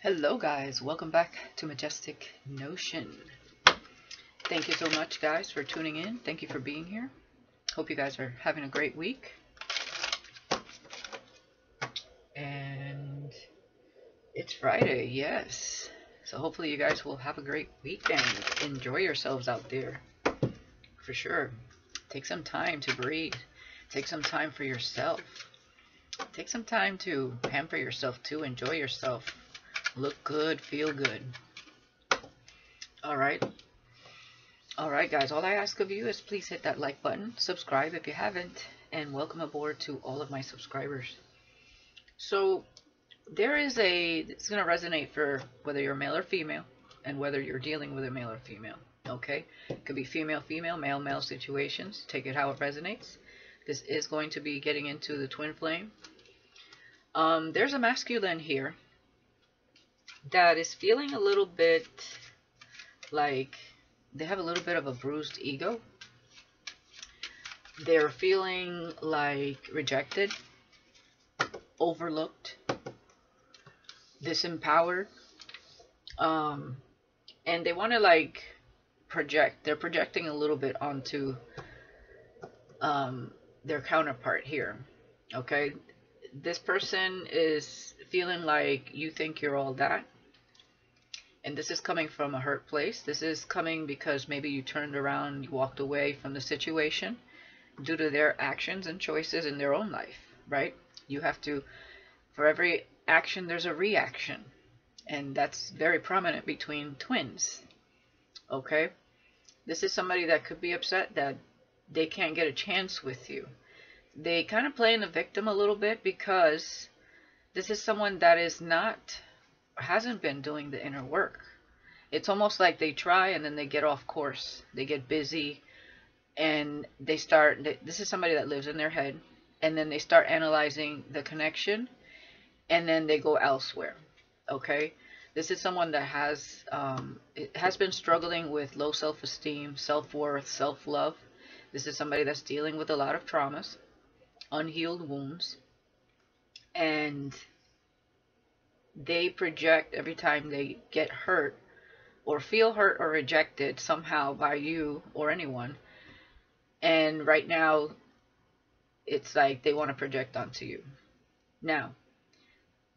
Hello guys, welcome back to Majestic Notion. Thank you so much guys for tuning in. Thank you for being here. Hope you guys are having a great week. And it's Friday, yes. So hopefully you guys will have a great weekend. Enjoy yourselves out there. For sure. Take some time to breathe. Take some time for yourself. Take some time to pamper yourself too. Enjoy yourself. Look good, feel good. Alright guys, all I ask of you is please hit that like button, subscribe if you haven't, and welcome aboard to all of my subscribers. So it's going to resonate for whether you're male or female, and whether you're dealing with a male or female. Okay, it could be female male situations. Take it how it resonates. This is going to be getting into the twin flame. There's a masculine here that is feeling a little bit like they have a little bit of a bruised ego. They're feeling like rejected, overlooked, disempowered, and they want to like project. They're projecting a little bit onto their counterpart here. Okay, this person is feeling like you think you're all that. And this is coming from a hurt place. This is coming because maybe you turned around, you walked away from the situation due to their actions and choices in their own life, right? You have to, for every action, there's a reaction. And that's very prominent between twins, okay? This is somebody that could be upset that they can't get a chance with you. They kind of play in the victim a little bit because this is someone that hasn't been doing the inner work. It's almost like they try and then they get off course. They get busy and this is somebody that lives in their head, and then they start analyzing the connection and then they go elsewhere. Okay, this is someone that has been struggling with low self-esteem, self-worth, self-love. This is somebody that's dealing with a lot of traumas, unhealed wounds, and they project every time they get hurt or feel hurt or rejected somehow by you or anyone. And right now it's like they want to project onto you. Now,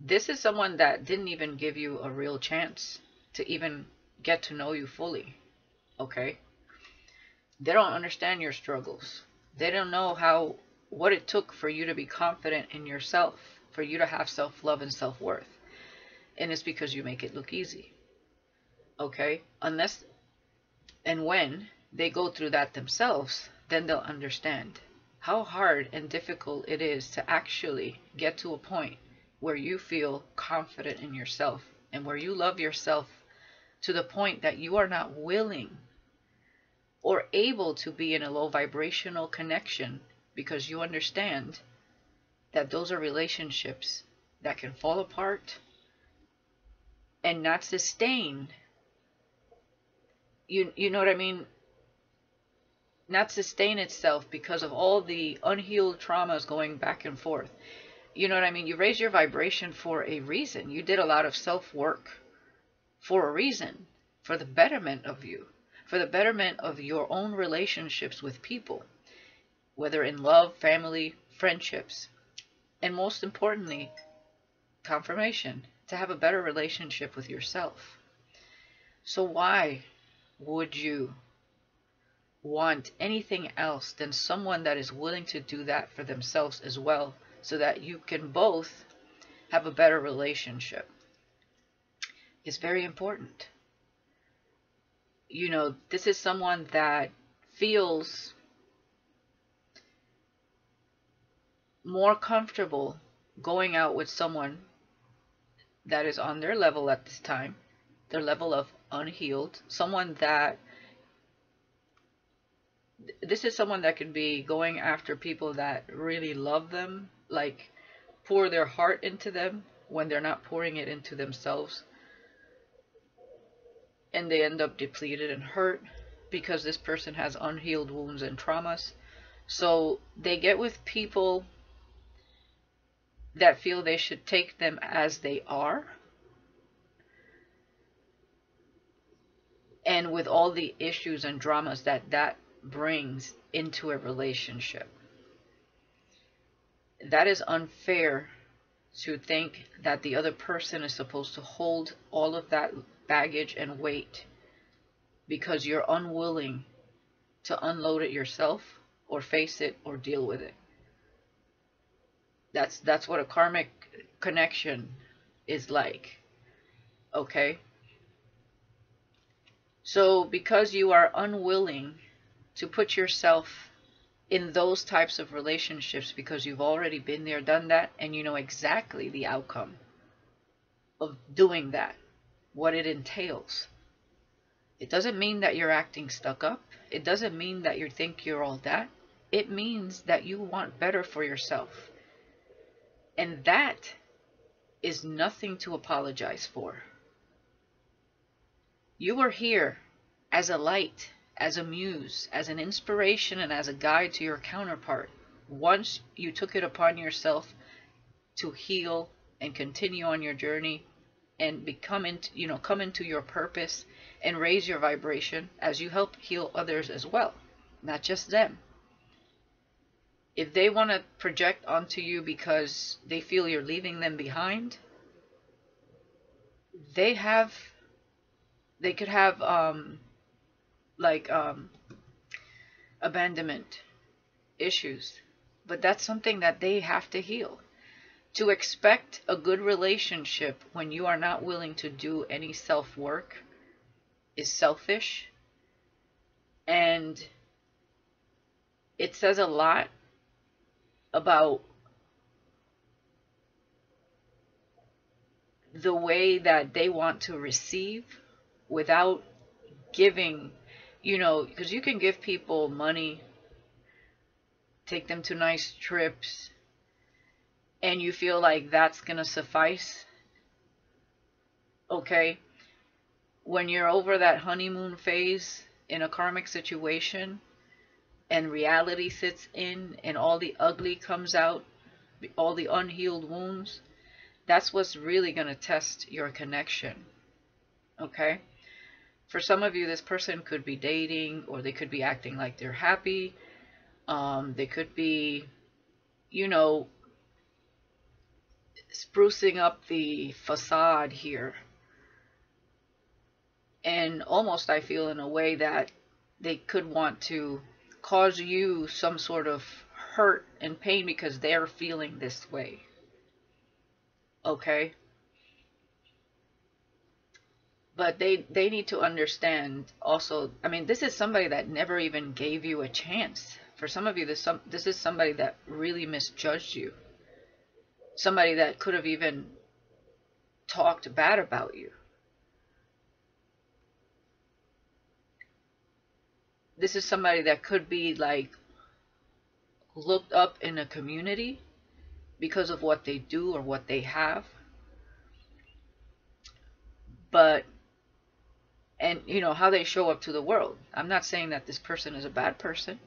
this is someone that didn't even give you a real chance to even get to know you fully. Okay? They don't understand your struggles. They don't know what it took for you to be confident in yourself, for you to have self-love and self-worth. And it's because you make it look easy. Okay? Unless and when they go through that themselves, then they'll understand how hard and difficult it is to actually get to a point where you feel confident in yourself and where you love yourself to the point that you are not willing or able to be in a low vibrational connection, because you understand that those are relationships that can fall apart and not sustain. You know what I mean? Not sustain itself because of all the unhealed traumas going back and forth. You know what I mean? You raise your vibration for a reason. You did a lot of self-work for a reason, for the betterment of you, for the betterment of your own relationships with people, whether in love, family, friendships, and most importantly, confirmation, to have a better relationship with yourself. So why would you want anything else than someone that is willing to do that for themselves as well, so that you can both have a better relationship? It's very important. You know, this is someone that feels more comfortable going out with someone that is on their level at this time, their level of unhealed, someone that, this is someone that could be going after people that really love them, like pour their heart into them when they're not pouring it into themselves, and they end up depleted and hurt because this person has unhealed wounds and traumas. So they get with people that feel they should take them as they are and with all the issues and dramas that that brings into a relationship. That is unfair to think that the other person is supposed to hold all of that baggage and weight because you're unwilling to unload it yourself or face it or deal with it. That's what a karmic connection is like. Okay? So because you are unwilling to put yourself in those types of relationships because you've already been there, done that, and you know exactly the outcome of doing that, what it entails. It doesn't mean that you're acting stuck up. It doesn't mean that you think you're all that. It means that you want better for yourself. And that is nothing to apologize for. You are here as a light, as a muse, as an inspiration, and as a guide to your counterpart. Once you took it upon yourself to heal and continue on your journey and come into your purpose and raise your vibration as you help heal others as well, not just them. If they want to project onto you because they feel you're leaving them behind, they could have abandonment issues, but that's something that they have to heal. To expect a good relationship when you are not willing to do any self-work is selfish, and it says a lot about the way that they want to receive without giving, because you can give people money, take them to nice trips, and you feel like that's going to suffice. Okay? When you're over that honeymoon phase in a karmic situation and reality sits in and all the ugly comes out, all the unhealed wounds, that's what's really going to test your connection. Okay? For some of you, this person could be dating, or they could be acting like they're happy. They could be, sprucing up the facade here. And almost, I feel, in a way that they could want to cause you some sort of hurt and pain because they're feeling this way. Okay? But they need to understand also, this is somebody that never even gave you a chance. For some of you, this is somebody that really misjudged you. Somebody that could have even talked bad about you. This is somebody that could be looked up in a community because of what they do or what they have. But, and how they show up to the world. I'm not saying that this person is a bad person,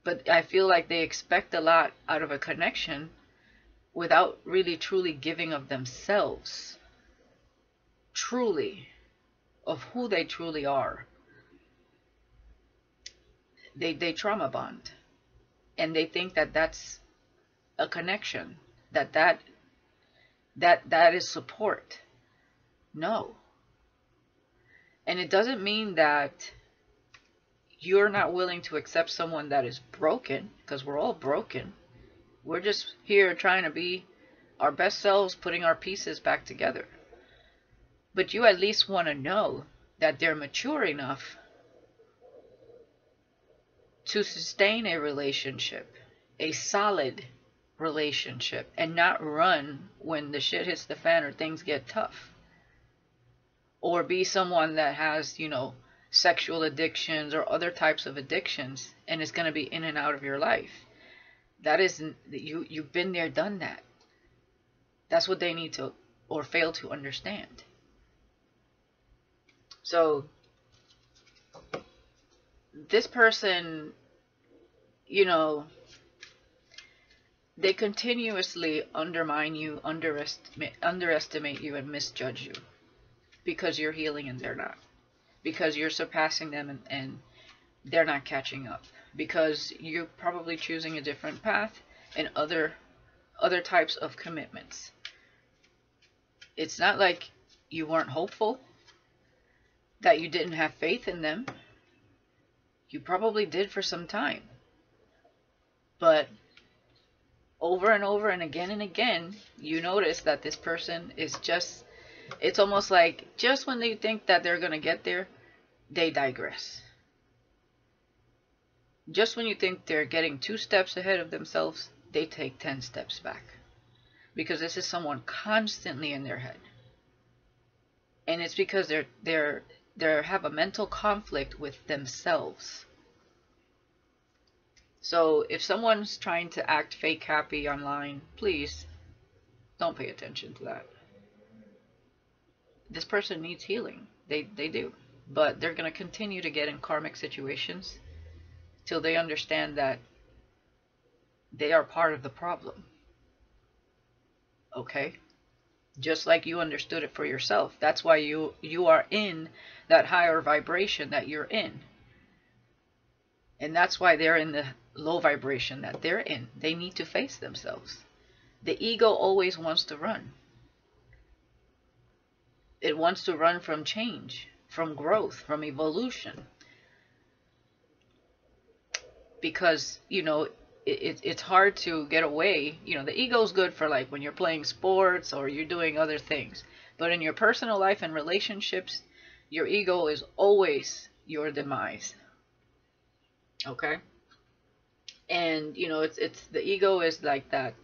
but I feel like they expect a lot out of a connection without really truly giving of themselves, truly, of who they truly are. They trauma bond, and they think that that's a connection, that is support. No. And it doesn't mean that you're not willing to accept someone that is broken, because we're all broken. We're just here trying to be our best selves, putting our pieces back together. But you at least want to know that they're mature enough to sustain a relationship, a solid relationship, and not run when the shit hits the fan or things get tough. Or be someone that has, sexual addictions or other types of addictions and is going to be in and out of your life. That isn't, you've been there, done that. That's what they need to, or fail to understand. So, this person, they continuously undermine you, underestimate you, and misjudge you because you're healing and they're not. because you're surpassing them, and they're not catching up, because you're probably choosing a different path and other types of commitments. It's not like you weren't hopeful, that you didn't have faith in them. You probably did for some time. But over and over and again, you notice that this person is just, it's almost like just when they think that they're going to get there, they digress. Just when you think they're getting 2 steps ahead of themselves, they take 10 steps back. Because this is someone constantly in their head. And it's because they have a mental conflict with themselves. So if someone's trying to act fake happy online, please don't pay attention to that. This person needs healing. They do. But they're going to continue to get in karmic situations till they understand that they are part of the problem. Okay? Just like you understood it for yourself. That's why you are in that higher vibration that you're in. And that's why they're in the low vibration that they're in. They need to face themselves. The ego always wants to run. It wants to run from change, from growth, from evolution. Because, you know, it's hard to get away. You know, the ego's good for like when you're playing sports or you're doing other things. But in your personal life and relationships, your ego is always your demise. Okay? And, you know, it's the ego is like that,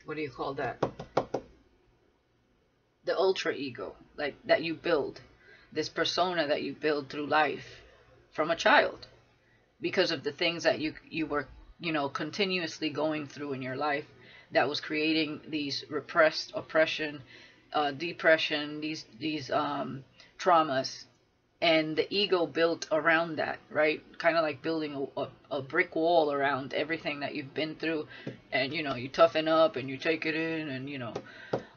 what do you call that? The ultra ego, like that you build. This persona that you build through life from a child, because of the things that you were, you know, continuously going through in your life, that was creating these repressed oppression, depression, these traumas, and the ego built around that, right? Kind of like building a brick wall around everything that you've been through, and you know, you toughen up and you take it in, and you know,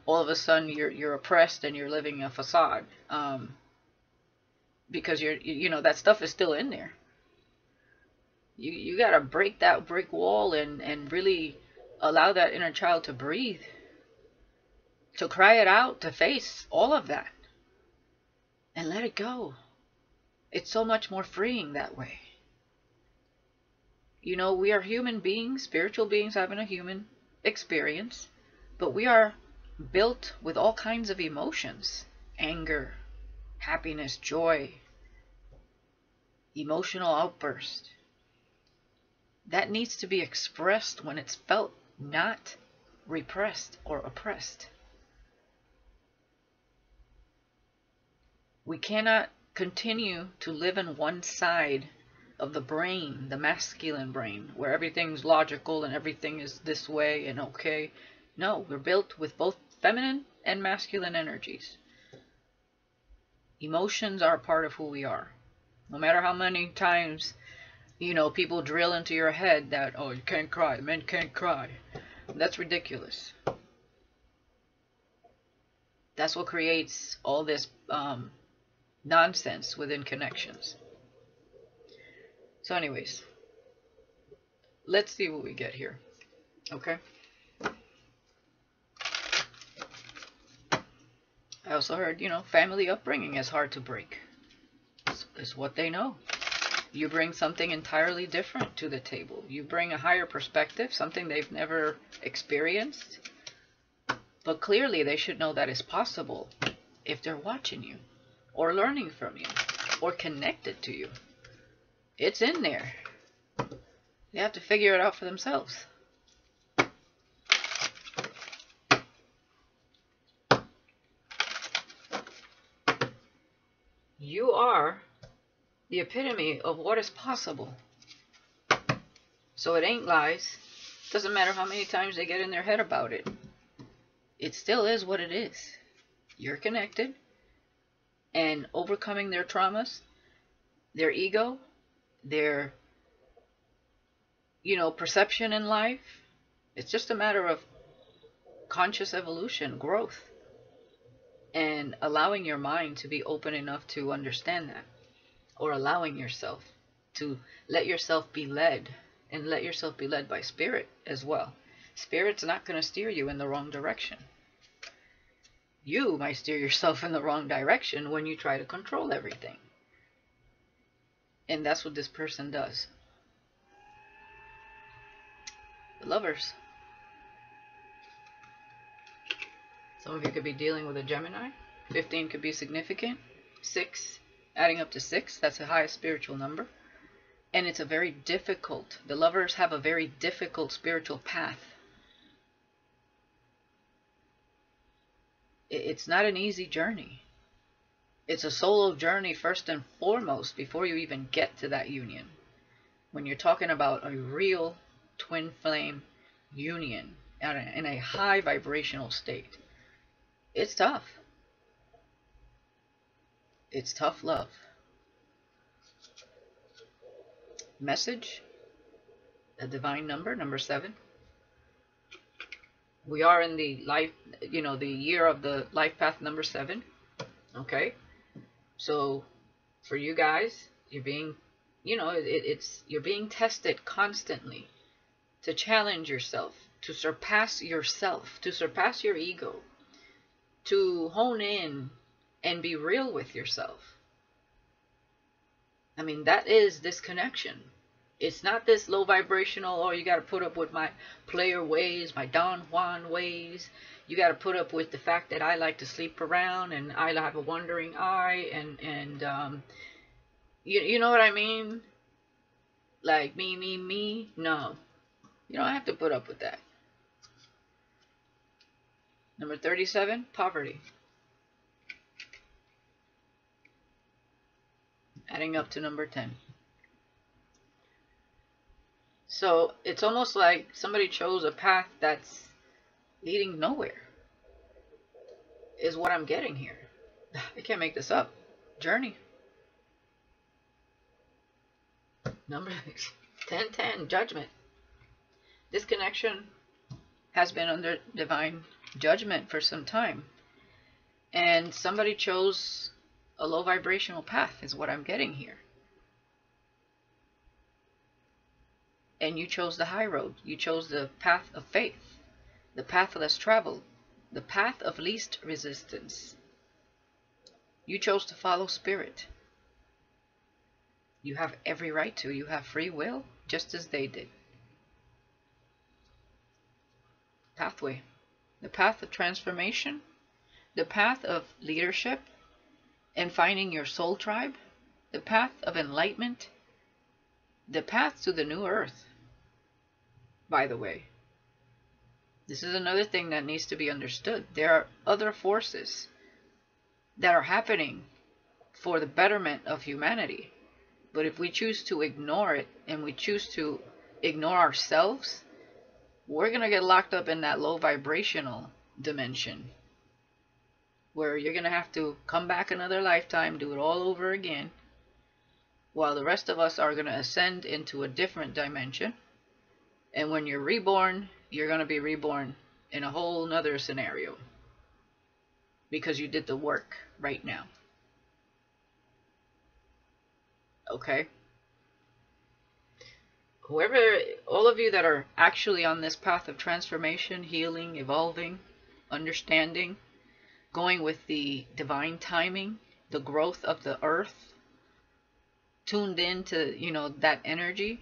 all of a sudden you're oppressed and you're living a facade. Because you know, that stuff is still in there. You gotta break that brick wall and really allow that inner child to breathe, to cry it out, to face all of that, and let it go. It's so much more freeing that way. You know, we are human beings, spiritual beings having a human experience, but we are built with all kinds of emotions: anger, happiness, joy, emotional outburst. That needs to be expressed when it's felt, not repressed or oppressed. We cannot continue to live in one side of the brain, the masculine brain, where everything's logical and everything is this way and okay. No, we're built with both feminine and masculine energies. Emotions are a part of who we are. No matter how many times, you know, people drill into your head that, oh, you can't cry, men can't cry. That's ridiculous. That's what creates all this nonsense within connections. So anyways, let's see what we get here. Okay? I also heard, you know, family upbringing is hard to break. It's what they know. You bring something entirely different to the table. You bring a higher perspective, something they've never experienced. But clearly they should know that it's possible if they're watching you, or learning from you, or connected to you. It's in there. They have to figure it out for themselves. You are the epitome of what is possible. So it ain't lies. Doesn't matter how many times they get in their head about it. It still is what it is. You're connected. And overcoming their traumas, their ego, their, you know, perception in life, it's just a matter of conscious evolution, growth, and allowing your mind to be open enough to understand that, or allowing yourself to let yourself be led, and let yourself be led by spirit as well. Spirit's not going to steer you in the wrong direction. You might steer yourself in the wrong direction when you try to control everything. And that's what this person does. The Lovers. Some of you could be dealing with a Gemini. 15 could be significant. 6, adding up to 6, that's the highest spiritual number. And it's a very difficult, the Lovers have a very difficult spiritual path. It's not an easy journey. It's a solo journey first and foremost before you even get to that union. When you're talking about a real twin flame union in a high vibrational state, it's tough. It's tough love. Message, a divine number, number 7. We are in the life, the year of the life path number 7. Okay. So for you guys, you're being, you're being tested constantly to challenge yourself, to surpass yourself, to surpass your ego, to hone in and be real with yourself. I mean, that is this connection. It's not this low vibrational, oh, you got to put up with my player ways, my Don Juan ways. You got to put up with the fact that I like to sleep around and I have a wandering eye and you know what I mean? Like me. No, you don't have to put up with that. Number 37, poverty. Adding up to number 10. So it's almost like somebody chose a path that's leading nowhere, is what I'm getting here. I can't make this up. Journey. Number 10, judgment. This connection has been under divine judgment for some time. And somebody chose a low vibrational path, is what I'm getting here. And you chose the high road. You chose the path of faith, the path less traveled, the path of least resistance. You chose to follow spirit. You have every right to. You have free will, just as they did. Pathway. The path of transformation, the path of leadership and finding your soul tribe, the path of enlightenment, the path to the new earth. By the way, this is another thing that needs to be understood. There are other forces that are happening for the betterment of humanity. But if we choose to ignore it and we choose to ignore ourselves, we're going to get locked up in that low vibrational dimension where you're going to have to come back another lifetime, do it all over again, while the rest of us are going to ascend into a different dimension. And when you're reborn, you're going to be reborn in a whole nother scenario because you did the work right now. Okay? Whoever, all of you that are actually on this path of transformation, healing, evolving, understanding, going with the divine timing, the growth of the earth, tuned into, that energy.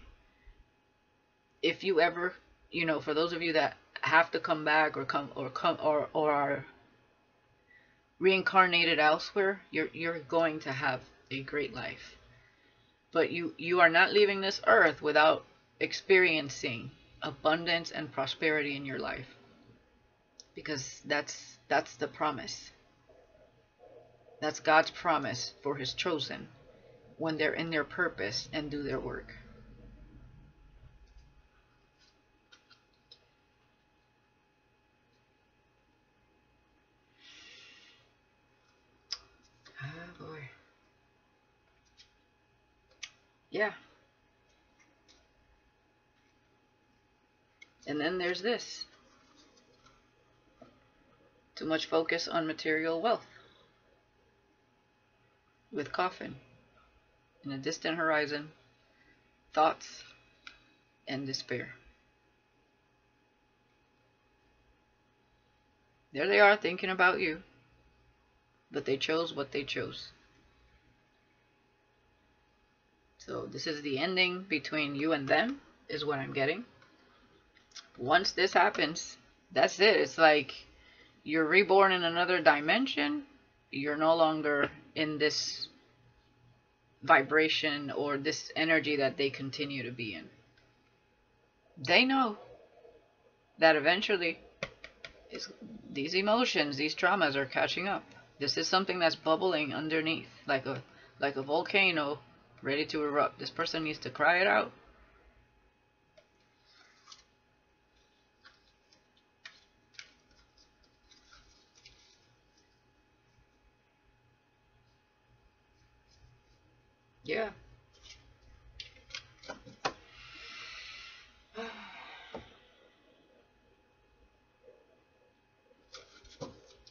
If you ever, for those of you that have to come back or are reincarnated elsewhere, you're going to have a great life. But you are not leaving this earth without experiencing abundance and prosperity in your life, because that's the promise. That's God's promise for his chosen when they're in their purpose and do their work. Oh boy. Yeah. And then there's this. Too much focus on material wealth. With coffin. In a distant horizon. Thoughts and despair. There they are thinking about you. But they chose what they chose. So this is the ending between you and them, is what I'm getting. Once this happens, that's it. It's like you're reborn in another dimension. You're no longer in this vibration or this energy that they continue to be in. They know that eventually these emotions, these traumas are catching up. This is something that's bubbling underneath, like a volcano ready to erupt. This person needs to cry it out. Yeah.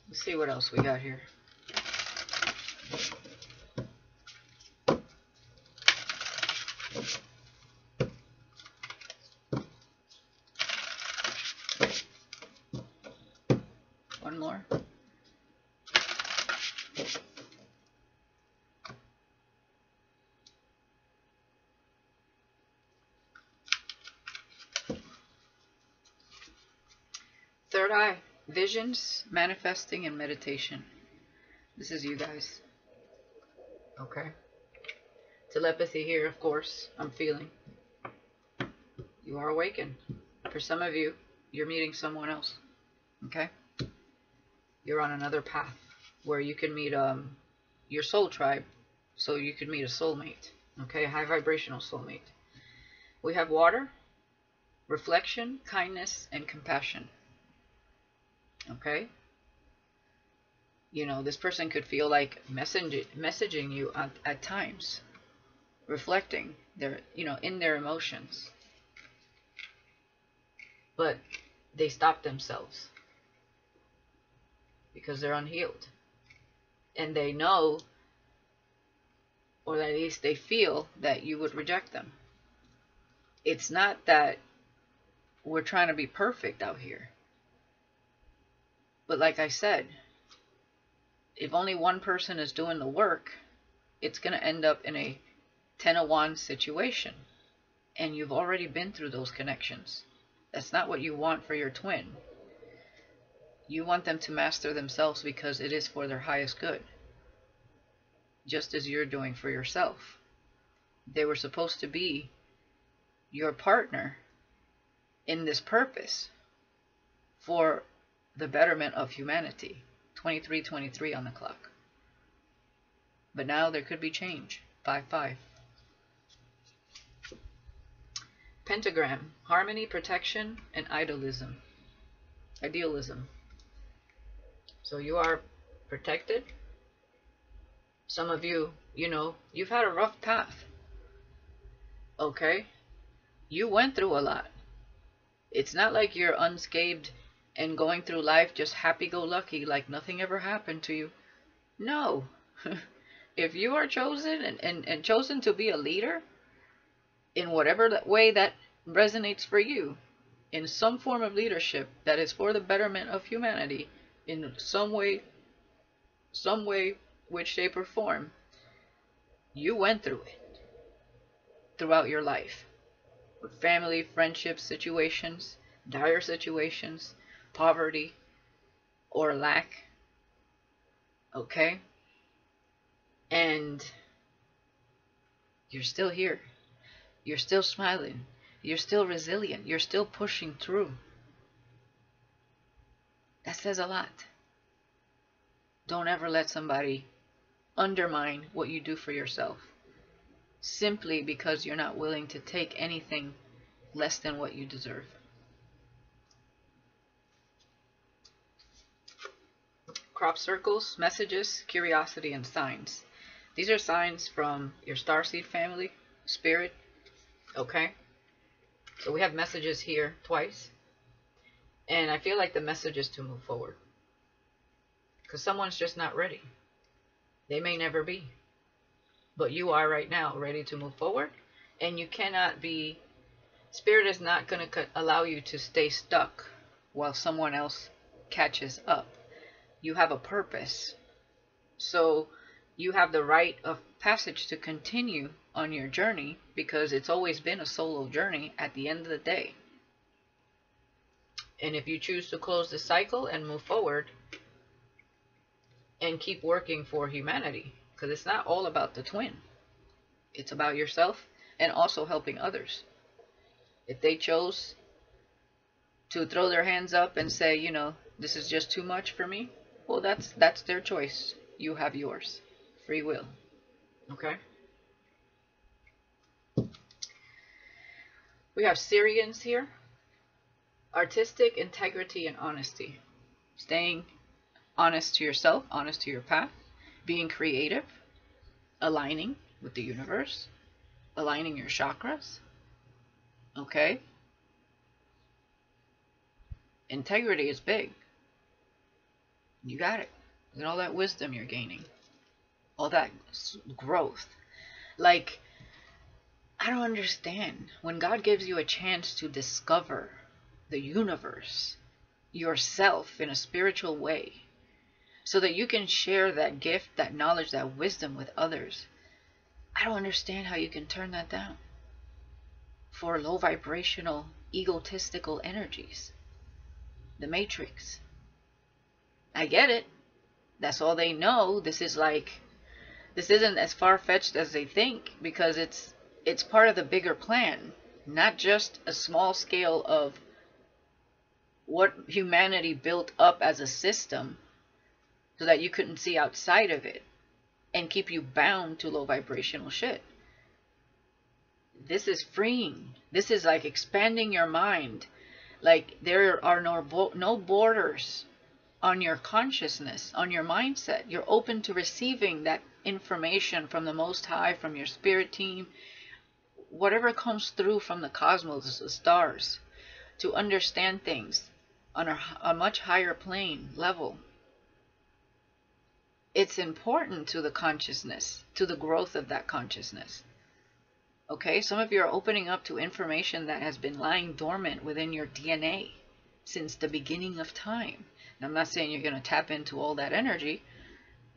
Let's see what else we got here. One more. Third eye. Visions, manifesting, and meditation. This is you guys. Okay. Telepathy here, of course. I'm feeling. You are awakened. For some of you, you're meeting someone else. Okay? You're on another path where you can meet your soul tribe. So you could meet a soulmate. Okay? A high vibrational soulmate. We have water, reflection, kindness, and compassion. Okay? You know, this person could feel like messaging you at times, reflecting their, in their emotions. But they stop themselves because they're unhealed. And they know, or at least they feel, that you would reject them. It's not that we're trying to be perfect out here. But like I said, if only one person is doing the work, it's going to end up in a 10 of Wands situation. And you've already been through those connections. That's not what you want for your twin. You want them to master themselves because it is for their highest good. Just as you're doing for yourself. They were supposed to be your partner in this purpose for the betterment of humanity. 23:23 on the clock. But now there could be change. 5-5. Pentagram. Harmony, protection, and idealism. So you are protected. Some of you, you've had a rough path. Okay? You went through a lot. It's not like you're unscathed and going through life just happy-go-lucky, like nothing ever happened to you. No. If you are chosen and chosen to be a leader, in whatever way that resonates for you, in some form of leadership that is for the betterment of humanity, in some way, which shape or form, you went through it throughout your life. With family, friendships, situations, dire situations, poverty, or lack. Okay? And you're still here. You're still smiling. You're still resilient. You're still pushing through. That says a lot. Don't ever let somebody undermine what you do for yourself, simply because you're not willing to take anything less than what you deserve. Crop circles, messages, curiosity, and signs. These are signs from your starseed family, spirit. Okay? So we have messages here twice. And I feel like the message is to move forward. because someone's just not ready. They may never be, but you are right now ready to move forward. And you cannot be, Spirit is not going to allow you to stay stuck while someone else catches up. You have a purpose. So you have the rite of passage to continue on your journey, because it's always been a solo journey at the end of the day. And if you choose to close the cycle and move forward and keep working for humanity, because it's not all about the twin. It's about yourself and also helping others. If they chose to throw their hands up and say, you know, this is just too much for me, well, that's their choice. You have yours. Free will. Okay? We have Syrians here. Artistic integrity and honesty. Staying honest to yourself, honest to your path. Being creative. Aligning with the universe. Aligning your chakras. Okay? Integrity is big. You got it. Look at all that wisdom you're gaining. All that growth. Like, I don't understand. When God gives you a chance to discover the universe, yourself in a spiritual way, so that you can share that gift, that knowledge, that wisdom with others, I don't understand how you can turn that down for low vibrational, egotistical energies. The Matrix. I get it. That's all they know. This isn't as far-fetched as they think, because it's part of the bigger plan, not just a small scale of what humanity built up as a system so that you couldn't see outside of it and keep you bound to low vibrational shit. This is freeing. This is like expanding your mind. Like, there are no borders on your consciousness, on your mindset. You're open to receiving that information from the Most High, from your spirit team, whatever comes through from the cosmos, the stars, to understand things on a much higher plane level. It's important to the consciousness, to the growth of that consciousness. Okay, some of you are opening up to information that has been lying dormant within your DNA since the beginning of time. And I'm not saying you're going to tap into all that energy.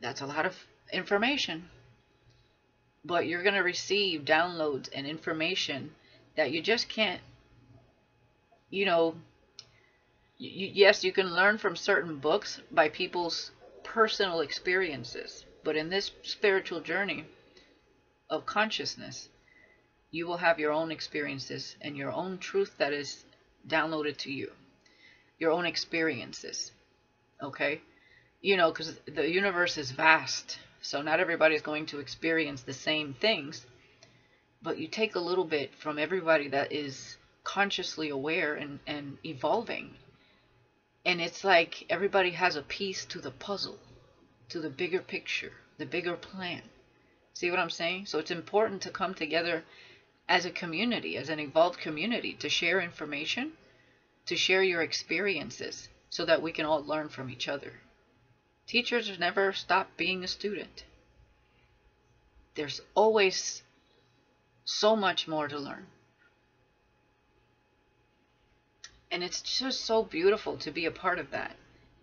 That's a lot of information. But you're going to receive downloads and information that you just can't, you know, yes, you can learn from certain books by people's personal experiences. But in this spiritual journey of consciousness, you will have your own experiences and your own truth that is downloaded to you. Your own experiences. Okay? You know, because the universe is vast. So not everybody is going to experience the same things. But you take a little bit from everybody that is consciously aware and evolving. And it's like everybody has a piece to the puzzle, to the bigger picture, the bigger plan. See what I'm saying? So it's important to come together as a community, as an evolved community, to share information, to share your experiences, so that we can all learn from each other. Teachers never stop being a student. There's always so much more to learn. And it's just so beautiful to be a part of that,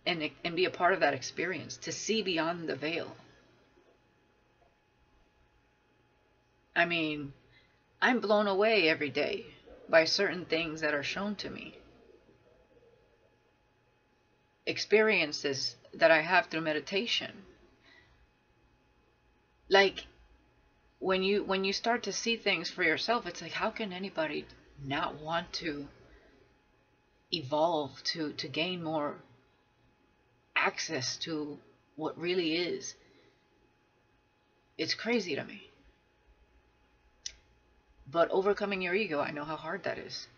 and be a part of that experience, to see beyond the veil. I mean, I'm blown away every day by certain things that are shown to me. Experiences that I have through meditation. Like, when you start to see things for yourself, it's like, how can anybody not want to evolve, to gain more access to what really is? It's crazy to me. But overcoming your ego, I know how hard that is.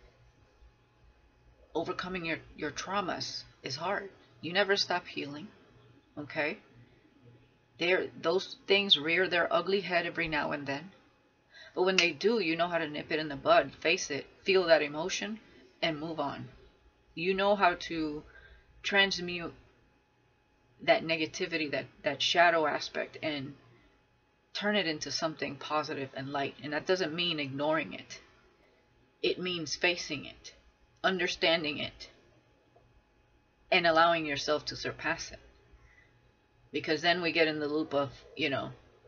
Overcoming your traumas is hard. You never stop healing. Okay? Those things rear their ugly head every now and then. But when they do, you know how to nip it in the bud, face it, feel that emotion, and move on. You know how to transmute that negativity, that shadow aspect, and turn it into something positive and light. And that doesn't mean ignoring it. It means facing it, understanding it, and allowing yourself to surpass it. Because then we get in the loop of,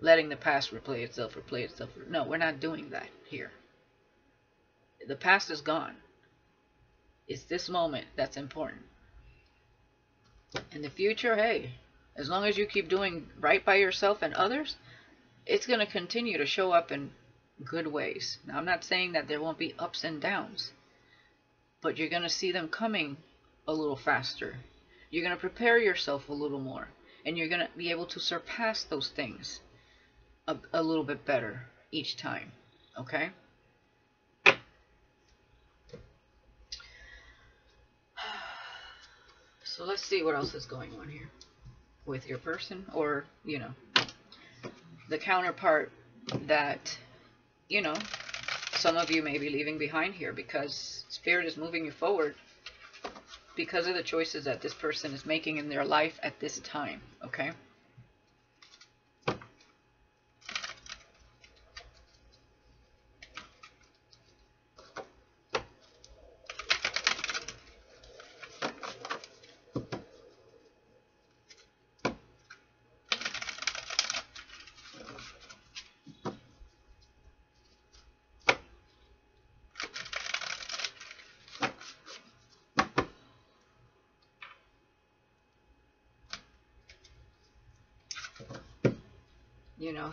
letting the past replay itself. No, we're not doing that here. The past is gone. It's this moment that's important. In the future, hey, as long as you keep doing right by yourself and others, it's going to continue to show up in good ways. Now, I'm not saying that there won't be ups and downs, but you're going to see them coming a little faster. You're going to prepare yourself a little more, and you're going to be able to surpass those things a little bit better each time. Okay? So let's see what else is going on here with your person, or, the counterpart that, some of you may be leaving behind here, because Spirit is moving you forward because of the choices that this person is making in their life at this time. Okay?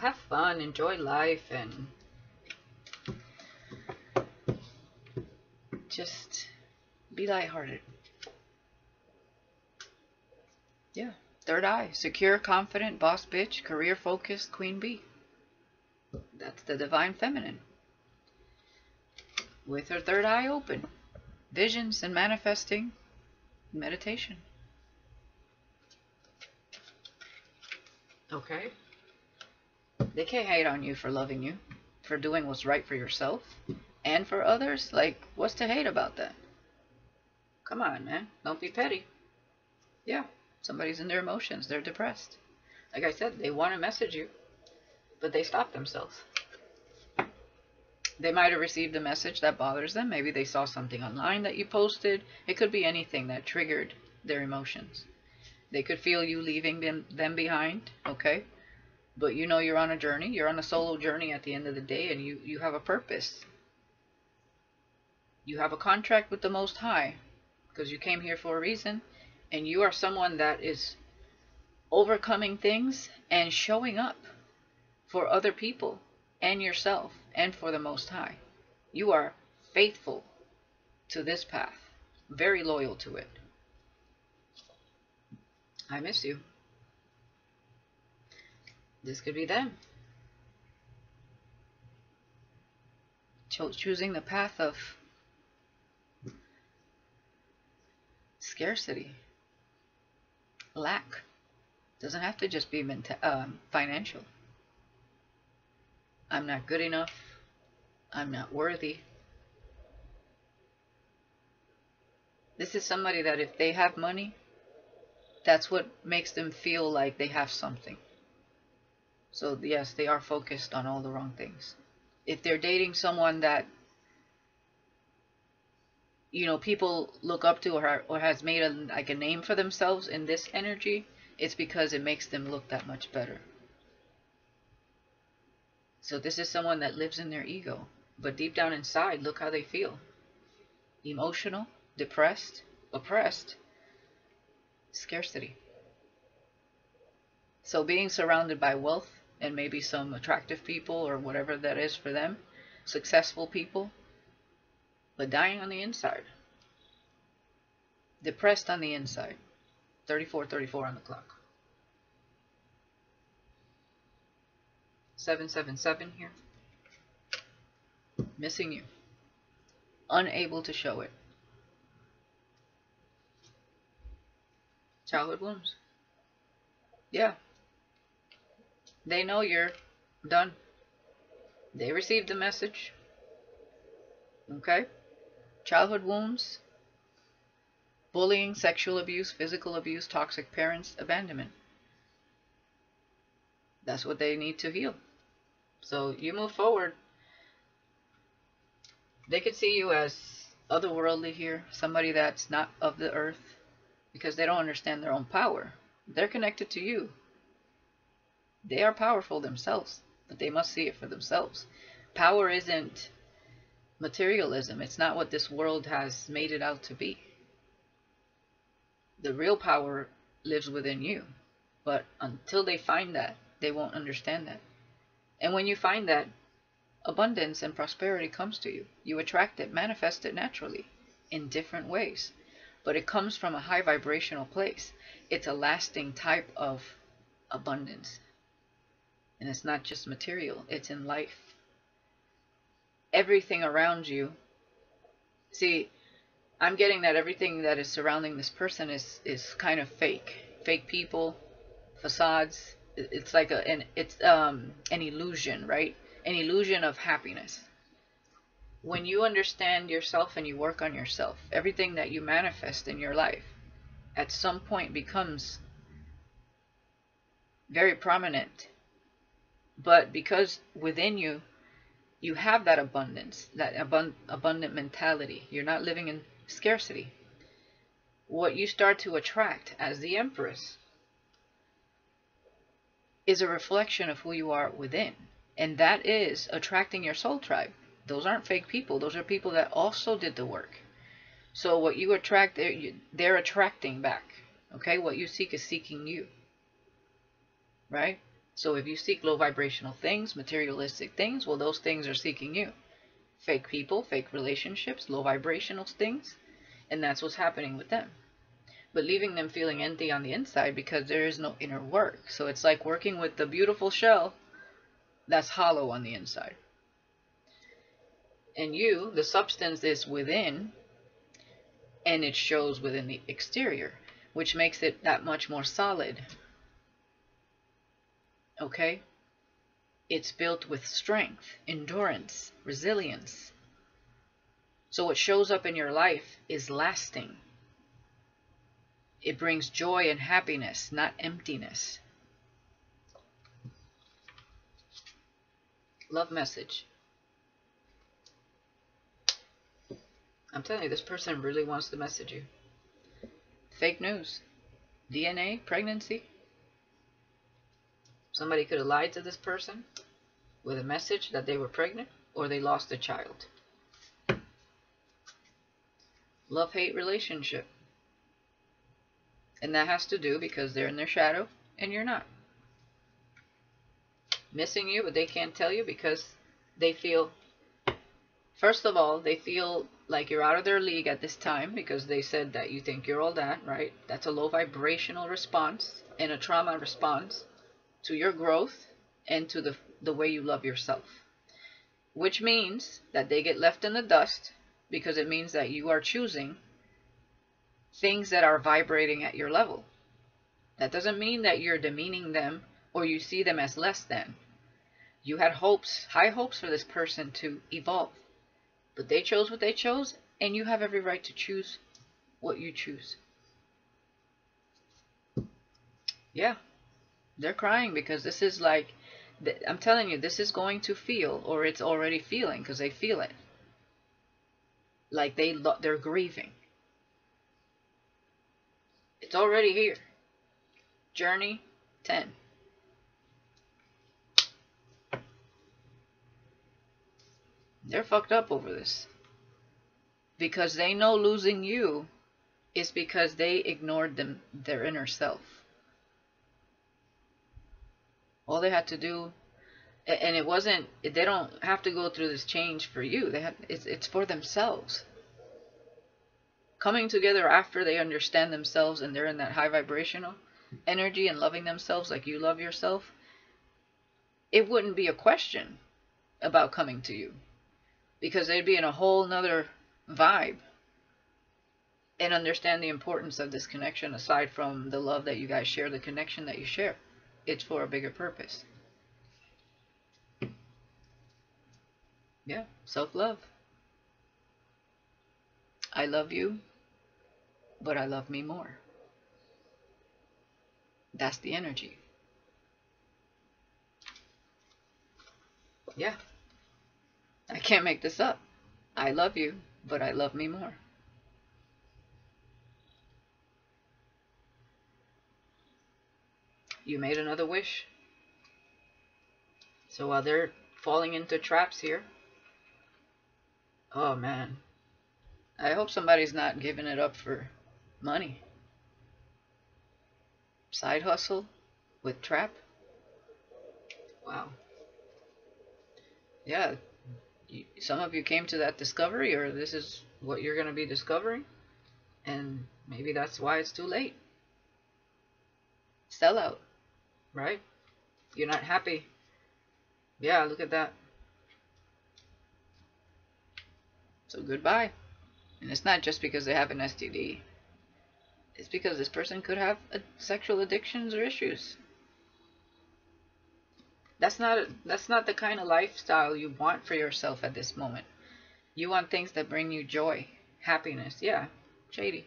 Have fun, enjoy life, and just be lighthearted. Yeah. Third eye. Secure, confident, boss bitch, career focused, queen bee. That's the divine feminine. With her third eye open. Visions and manifesting. Meditation. Okay? They can't hate on you for loving you, for doing what's right for yourself and for others. Like, what's to hate about that? Come on, man. Don't be petty. Yeah, somebody's in their emotions. They're depressed. Like I said, they want to message you, but they stop themselves. They might have received a message that bothers them. Maybe they saw something online that you posted. It could be anything that triggered their emotions. They could feel you leaving them behind, okay? But you're on a journey. You're on a solo journey at the end of the day, and you have a purpose. You have a contract with the Most High, because you came here for a reason, and you are someone that is overcoming things and showing up for other people and yourself and for the Most High. You are faithful to this path, very loyal to it. I miss you. This could be them. Choosing the path of scarcity, lack. Doesn't have to just be financial. I'm not good enough. I'm not worthy. This is somebody that if they have money, that's what makes them feel like they have something. So yes, they are focused on all the wrong things. If they're dating someone that, people look up to, or has made a name for themselves in this energy, it's because it makes them look that much better. So this is someone that lives in their ego. But deep down inside, look how they feel. Emotional, depressed, oppressed, scarcity. So being surrounded by wealth and maybe some attractive people or whatever that is for them, successful people, but dying on the inside. Depressed on the inside. 34:34 on the clock. 777 here. Missing you. Unable to show it. Childhood wounds. Yeah. They know you're done. They received the message. Okay? Childhood wounds. Bullying, sexual abuse, physical abuse, toxic parents, abandonment. That's what they need to heal. So you move forward. They could see you as otherworldly here, somebody that's not of the earth, because they don't understand their own power. They're connected to you. They are powerful themselves, but they must see it for themselves. Power isn't materialism. It's not what this world has made it out to be. The real power lives within you. But until they find that, they won't understand that. And when you find that, abundance and prosperity comes to you. You attract it, manifest it naturally in different ways. But it comes from a high vibrational place. It's a lasting type of abundance. And it's not just material, it's in life. Everything around you. See, I'm getting that everything that is surrounding this person is kind of fake. Fake people, facades. It's like an illusion, right? An illusion of happiness. When you understand yourself and you work on yourself, everything that you manifest in your life at some point becomes very prominent. But because within you, you have that abundance, that abundant mentality. You're not living in scarcity. What you start to attract as the Empress is a reflection of who you are within. And that is attracting your soul tribe. Those aren't fake people. Those are people that also did the work. So what you attract, they're attracting back. Okay? What you seek is seeking you. Right? So if you seek low vibrational things, materialistic things, well, those things are seeking you. Fake people, fake relationships, low vibrational things. And that's what's happening with them. But leaving them feeling empty on the inside because there is no inner work. So it's like working with the beautiful shell that's hollow on the inside. And you, the substance is within, and it shows within the exterior, which makes it that much more solid. Okay? It's built with strength, endurance, resilience. So what shows up in your life is lasting. It brings joy and happiness, not emptiness. Love message. I'm telling you, this person really wants to message you. Fake news. DNA, pregnancy. Somebody could have lied to this person with a message that they were pregnant, or they lost a child. Love-hate relationship. And that has to do because they're in their shadow and you're not. Missing you, but they can't tell you because they feel, first of all, they feel like you're out of their league at this time because they said that you think you're all that, right? That's a low vibrational response and a trauma response to your growth and to the way you love yourself. Which means that they get left in the dust because it means that you are choosing things that are vibrating at your level. That doesn't mean that you're demeaning them or you see them as less than. You had hopes, high hopes for this person to evolve. But they chose what they chose, and you have every right to choose what you choose. Yeah, they're crying because this is like, I'm telling you, this is going to feel, or it's already feeling because they feel it. Like they're grieving. It's already here. Journey 10. They're fucked up over this. Because they know losing you is because they ignored their inner self. All they had to do, and it wasn't, they don't have to go through this change for you. It's for themselves. Coming together after they understand themselves and they're in that high vibrational energy and loving themselves like you love yourself, it wouldn't be a question about coming to you. Because they'd be in a whole nother vibe and understand the importance of this connection aside from the love that you guys share, the connection that you share. It's for a bigger purpose. Yeah, self-love. I love you. but I love me more. That's the energy. Yeah, I can't make this up. I love you, but I love me more. You made another wish. So while they're falling into traps here, oh man, I hope somebody's not giving it up for money. Side hustle with trap. Wow. Yeah, some of you came to that discovery, or this is what you're going to be discovering, and maybe that's why it's too late. Sell out, right? You're not happy. Yeah, look at that. So goodbye. And it's not just because they have an STD. It's because this person could have sexual addictions or issues. That's not the kind of lifestyle you want for yourself at this moment. You want things that bring you joy, happiness. Yeah, shady.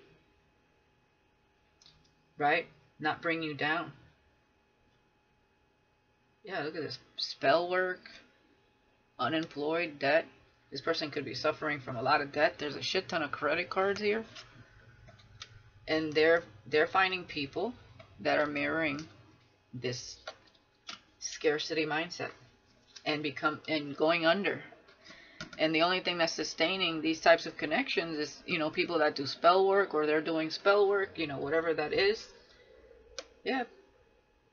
Right? Not bring you down. Yeah, look at this. Spell work, unemployed, debt. This person could be suffering from a lot of debt. There's a shit ton of credit cards here. And they're finding people that are mirroring this scarcity mindset and going under. And the only thing that's sustaining these types of connections is, people that do spell work, or they're doing spell work, whatever that is. Yeah.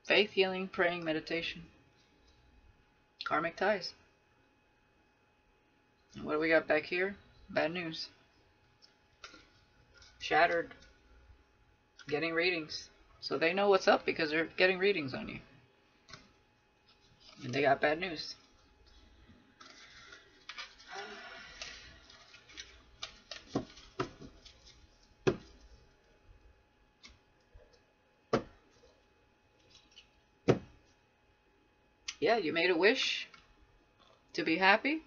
Faith, healing, praying, meditation. Karmic ties. And what do we got back here? Bad news. Shattered. Getting readings. So they know what's up because they're getting readings on you. And they got bad news. Yeah, you made a wish to be happy,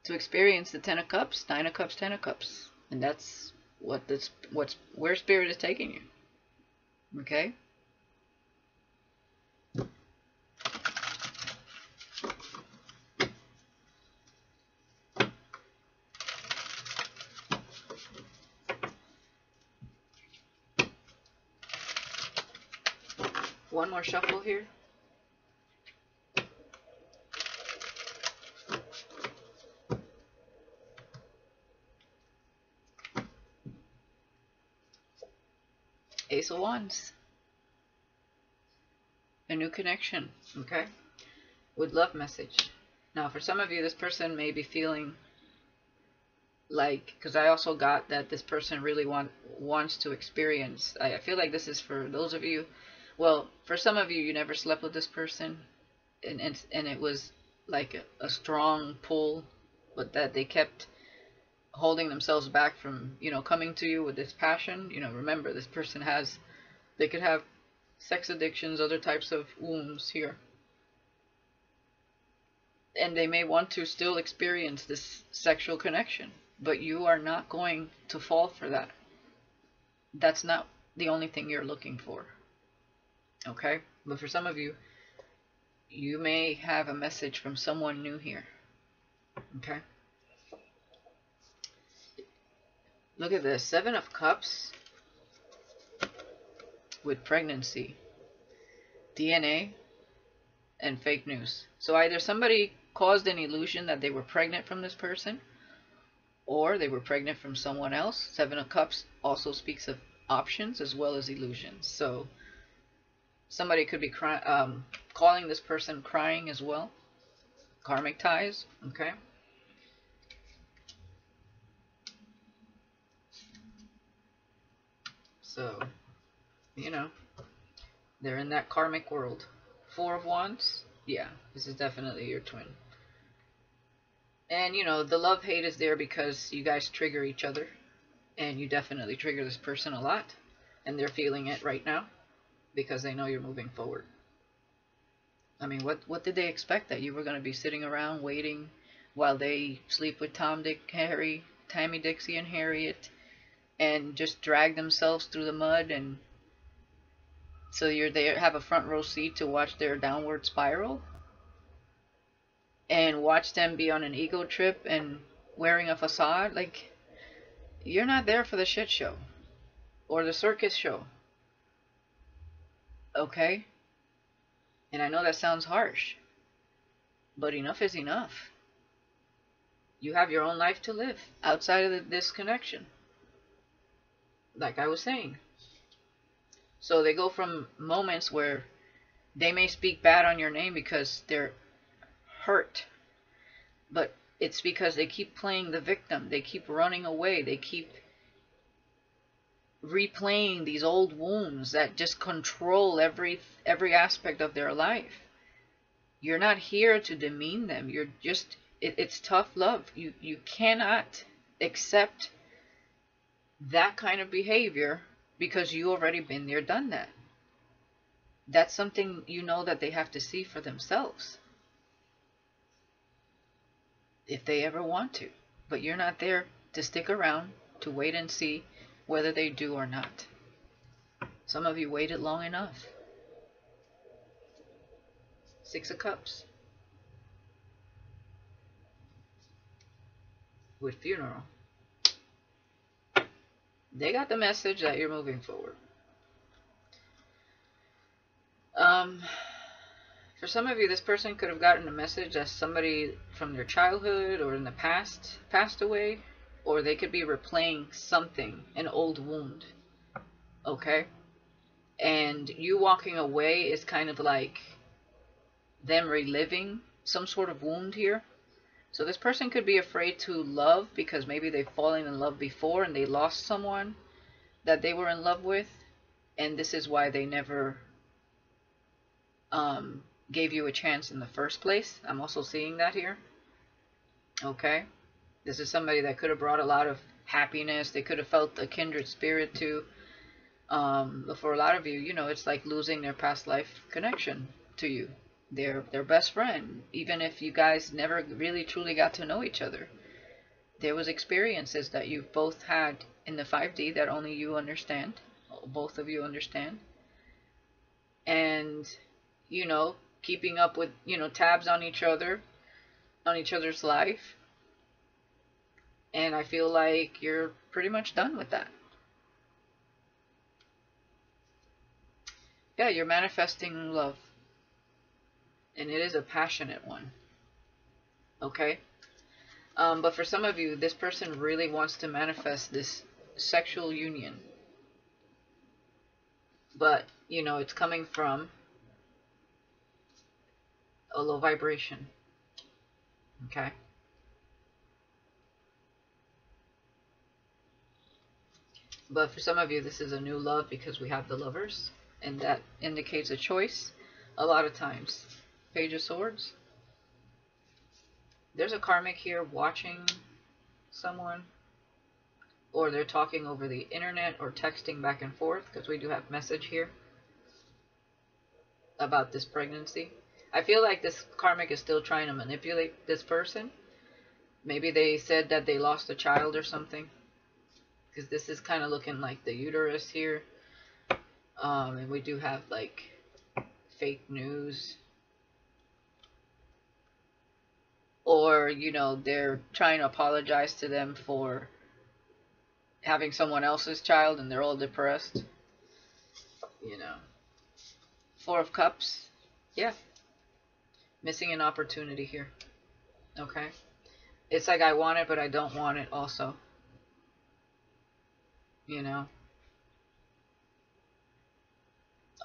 to experience the Ten of Cups, Nine of Cups, Ten of Cups. And that's where Spirit is taking you. Okay? One more shuffle here. Ace of Wands. A new connection, okay? With love message. Now, for some of you, this person may be feeling like, because I also got that this person really wants to experience. I feel like this is for those of you, well, for some of you, you never slept with this person, and it was like a strong pull, but that they kept holding themselves back from, coming to you with this passion. Remember, this person they could have sex addictions, other types of wounds here. And they may want to still experience this sexual connection, but you are not going to fall for that. That's not the only thing you're looking for. Okay? But for some of you, you may have a message from someone new here. Okay? Look at this. Seven of Cups with pregnancy, DNA, and fake news. So either somebody caused an illusion that they were pregnant from this person, or they were pregnant from someone else. Seven of Cups also speaks of options as well as illusions. So somebody could be calling this person crying as well. Karmic ties, okay? So, they're in that karmic world. Four of Wands, yeah, this is definitely your twin. And, the love-hate is there because you guys trigger each other. And you definitely trigger this person a lot. And they're feeling it right now because they know you're moving forward. I mean, what did they expect? That you were going to be sitting around waiting while they sleep with Tom, Dick, Harry, Tammy, Dixie, and Harriet, and just drag themselves through the mud, and so you're there, have a front row seat to watch their downward spiral and watch them be on an ego trip and wearing a facade. Like, you're not there for the shit show or the circus show. Okay? And I know that sounds harsh, but enough is enough. You have your own life to live outside of this connection, like I was saying. So they go from moments where they may speak bad on your name because they're hurt, but it's because they keep playing the victim. They keep running away. They keep replaying these old wounds that just control every aspect of their life. You're not here to demean them. You're just, it's tough love. You cannot accept that kind of behavior because you already been there, done that. That's something you know that they have to see for themselves, if they ever want to. But you're not there to stick around to wait and see whether they do or not. Some of you waited long enough. Six of Cups with funeral. They got the message that you're moving forward. For some of you, this person could have gotten a message that somebody from their childhood or in the past passed away, or they could be replaying something, an old wound. Okay? And you walking away is kind of like them reliving some sort of wound here. So this person could be afraid to love because maybe they've fallen in love before and they lost someone that they were in love with, and this is why they never gave you a chance in the first place. I'm also seeing that here. Okay? This is somebody that could have brought a lot of happiness. They could have felt a kindred spirit to. But for a lot of you, you know, it's like losing their past life connection to you. Their best friend, even if you guys never really truly got to know each other. There was experiences that you both had in the 5D that only you understand, both of you understand. And, you know, keeping up with, you know, tabs on each other, on each other's life. And I feel like you're pretty much done with that. Yeah, you're manifesting love. And it is a passionate one. Okay? But for some of you, this person really wants to manifest this sexual union. But, you know, it's coming from a low vibration. Okay? But for some of you, this is a new love because we have the Lovers. And that indicates a choice a lot of times. Page of Swords. There's a karmic here watching someone, or they're talking over the internet or texting back and forth, because we do have message here about this pregnancy. I feel like this karmic is still trying to manipulate this person. Maybe they said that they lost a child or something, because this is kind of looking like the uterus here. And we do have like fake news. Or, you know, they're trying to apologize to them for having someone else's child and they're all depressed. You know. Four of Cups. Yeah. Missing an opportunity here. Okay. It's like I want it, but I don't want it also. You know.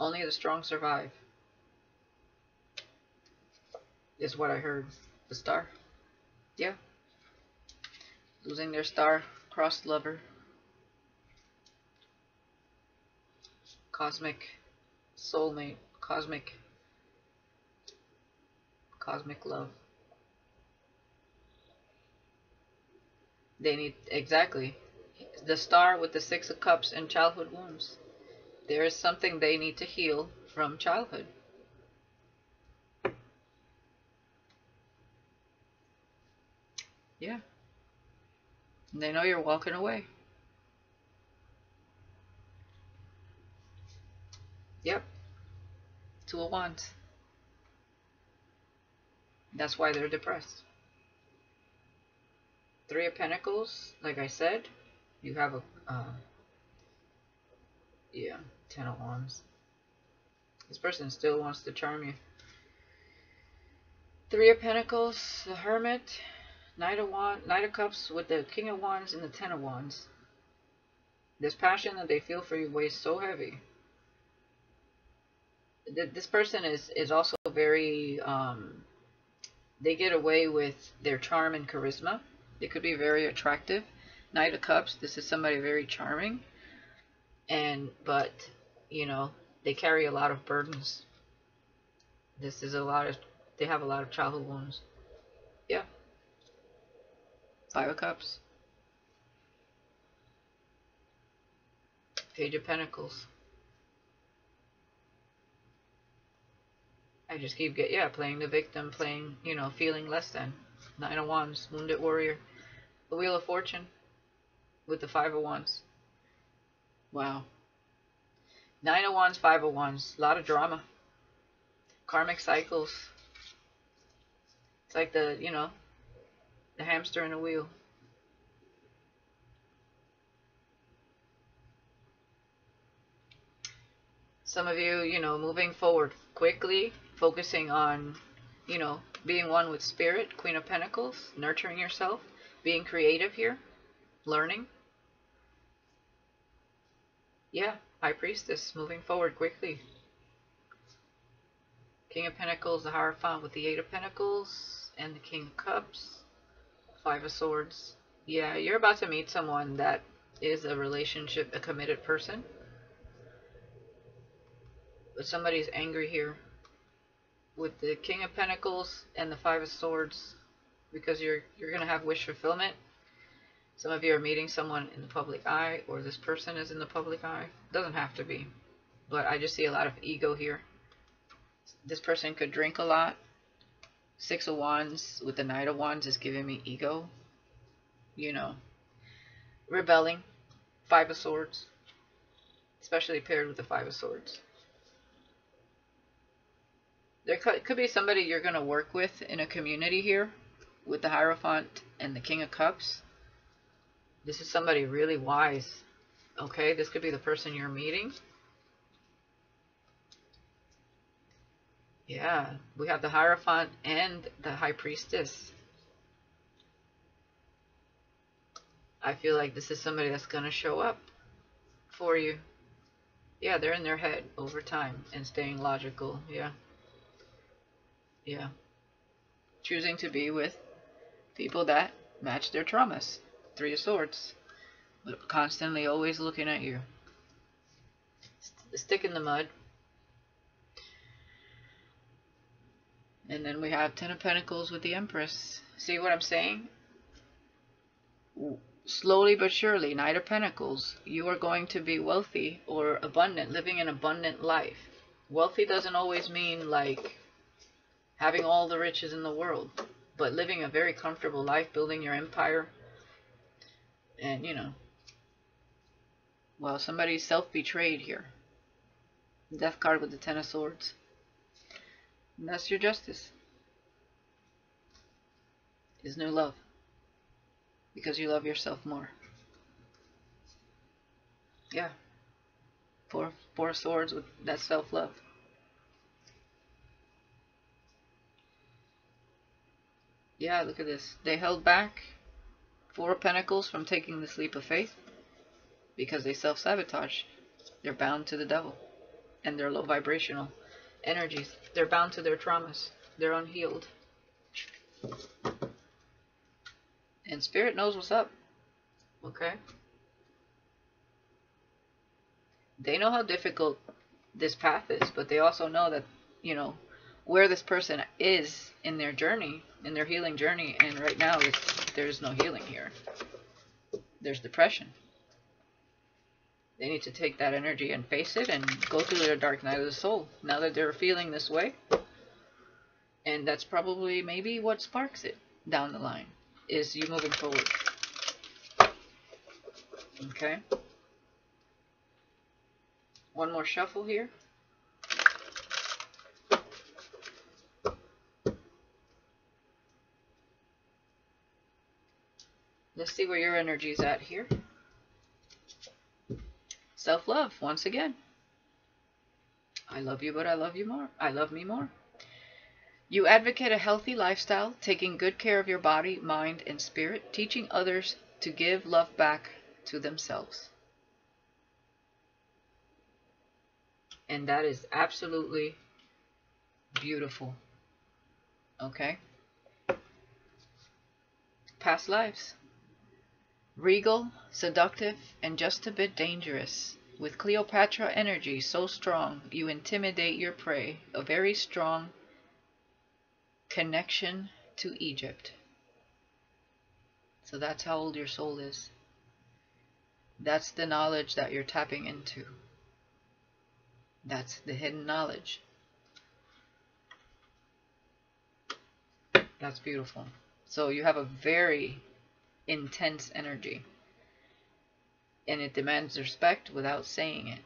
Only the strong survive. Is what I heard. The Star. Yeah. Losing their star-crossed lover. Cosmic soulmate. Cosmic love. They need, exactly. The Star with the Six of Cups and childhood wounds. There is something they need to heal from childhood. Yeah. And they know you're walking away. Yep. Two of Wands. That's why they're depressed. Three of Pentacles, like I said, you have a, yeah, Ten of Wands. This person still wants to charm you. Three of Pentacles, the Hermit, Knight of Cups with the King of Wands and the Ten of Wands. This passion that they feel for you weighs so heavy. This person is also very, they get away with their charm and charisma. They could be very attractive. Knight of Cups, this is somebody very charming. But, you know, they carry a lot of burdens. This is they have a lot of childhood wounds. Yeah. Five of Cups. Page of Pentacles. I just keep playing the victim, playing, you know, feeling less than. Nine of Wands, Wounded Warrior. The Wheel of Fortune with the Five of Wands. Wow. Nine of Wands, Five of Wands. A lot of drama. Karmic cycles. It's like the, you know, the hamster in a wheel. Some of you, you know, moving forward quickly, focusing on, you know, being one with spirit, Queen of Pentacles, nurturing yourself, being creative here, learning. Yeah, High Priestess, moving forward quickly. King of Pentacles, the Hierophant with the Eight of Pentacles, and the King of Cups, Five of Swords. Yeah, you're about to meet someone that is a relationship, a committed person. But somebody's angry here with the King of Pentacles and the Five of Swords, because you're going to have wish fulfillment. Some of you are meeting someone in the public eye, or this person is in the public eye. Doesn't have to be, but I just see a lot of ego here. This person could drink a lot. Six of Wands with the Knight of Wands is giving me ego. You know, rebelling. Five of Swords, especially paired with the Five of Swords. There could be somebody you're going to work with in a community here with the Hierophant and the King of Cups. This is somebody really wise. Okay, this could be the person you're meeting. Yeah, we have the Hierophant and the High Priestess. I feel like this is somebody that's going to show up for you. Yeah, they're in their head over time and staying logical. Yeah. Yeah. Choosing to be with people that match their traumas. Three of Swords. But constantly always looking at you. Stick in the mud. And then we have Ten of Pentacles with the Empress. See what I'm saying? Slowly but surely, Knight of Pentacles, you are going to be wealthy or abundant, living an abundant life. Wealthy doesn't always mean like having all the riches in the world, but living a very comfortable life, building your empire. And, you know, well, somebody's self-betrayed here. Death card with the Ten of Swords. And that's your justice. Is new love. Because you love yourself more. Yeah. Four of Swords with that self-love. Yeah, look at this. They held back Four of Pentacles from taking this leap of faith because they self-sabotage. They're bound to the devil and their low vibrational energies. They're bound to their traumas. They're unhealed. And Spirit knows what's up. Okay? They know how difficult this path is, but they also know that, you know, where this person is in their journey, in their healing journey, and right now there's no healing here. There's depression. They need to take that energy and face it and go through their dark night of the soul now that they're feeling this way. And that's probably maybe what sparks it down the line, is you moving forward. Okay. One more shuffle here. Let's see where your energy is at here. Self-love, once again. I love you, but I love you more. I love me more. You advocate a healthy lifestyle, taking good care of your body, mind, and spirit, teaching others to give love back to themselves. And that is absolutely beautiful. Okay? Past lives. Regal, seductive, and just a bit dangerous. With Cleopatra energy so strong, you intimidate your prey. A very strong connection to Egypt. So that's how old your soul is. That's the knowledge that you're tapping into. That's the hidden knowledge. That's beautiful. So you have a very intense energy. And it demands respect without saying it.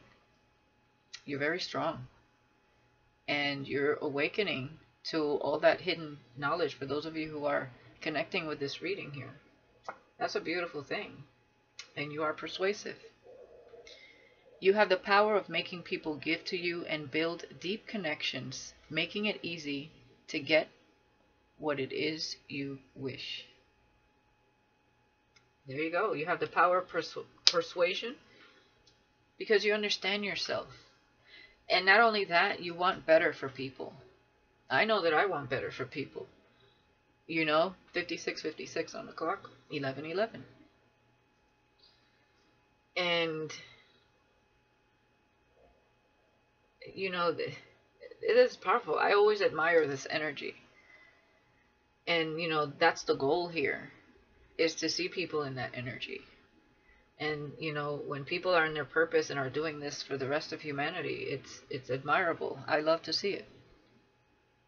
You're very strong. And you're awakening to all that hidden knowledge for those of you who are connecting with this reading here. That's a beautiful thing. And you are persuasive. You have the power of making people give to you and build deep connections, making it easy to get what it is you wish. There you go. You have the power of persuasion because you understand yourself. And not only that, you want better for people. I know that I want better for people. You know, 56:56 on the clock, 11:11. And, you know, it is powerful. I always admire this energy. And, you know, that's the goal here, is to see people in that energy. And, you know, when people are in their purpose and are doing this for the rest of humanity, it's admirable. I love to see it.